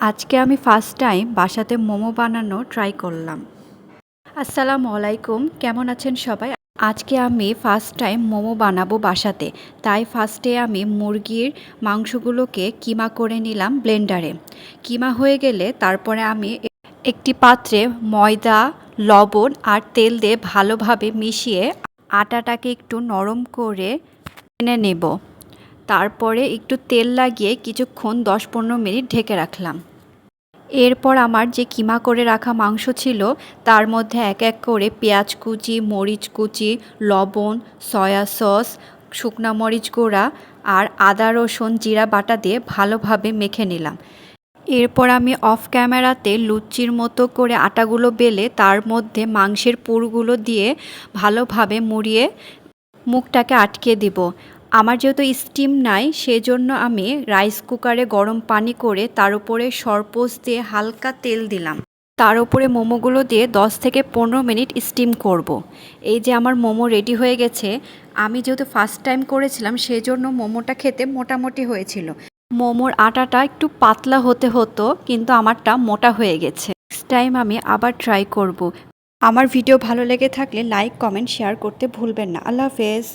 আজকে আমি first time বাসাতে মোমো বানানো ট্রাই করলাম। আসসালামু আলাইকুম, কেমন আছেন সবাই? আজকে আমি ফার্স্ট টাইম মোমো বানাবো বাসাতে। তাই ফার্স্টে আমি মুরগির মাংসগুলোকে কিমা করে নিলাম ব্লেন্ডারে। কিমা হয়ে গেলে তারপরে আমি একটি পাত্রে ময়দা, লবণ আর তেল দিয়ে ভালোভাবে মিশিয়ে আটাটাকে একটু নরম করে এনে নেব। তারপরে একটু তেল লাগিয়ে কিছুক্ষণ 10-15 মিনিট ঢেকে রাখলাম। এরপর আমার যে কিমা করে রাখা মাংস ছিল তার মধ্যে এক এক করে পেঁয়াজ কুচি, মরিচ কুচি, লবণ, সয়া সস, শুকনা মরিচ গুঁড়া আর আদা রসুন জিরা বাটা দিয়ে ভালোভাবে মেখে নিলাম। এরপর আমি অফ ক্যামেরাতে লুচির মতো করে আটাগুলো বেলে তার মধ্যে মাংসের পুরগুলো দিয়ে ভালোভাবে মুড়িয়ে মুখটাকে আটকে দিব। আমার যেহেতু স্টিম নাই সেজন্য আমি রাইস কুকারে গরম পানি করে তার উপরে সরপোষ দিয়ে হালকা তেল দিলাম। তার উপরে মোমোগুলো দিয়ে 10 থেকে 15 মিনিট স্টিম করব। এই যে আমার মোমো রেডি হয়ে গেছে। আমি যেহেতু ফার্স্ট টাইম করেছিলাম সেজন্য মোমোটা খেতে মোটামুটি হয়েছিল। মোমোর আটাটা একটু পাতলা হতে হতো, কিন্তু আমারটা মোটা হয়ে গেছে। নেক্সট টাইম আমি আবার ট্রাই করব। আমার ভিডিও ভালো লেগে থাকলে লাইক, কমেন্ট, শেয়ার করতে ভুলবেন না। আল্লাহ হাফেজ।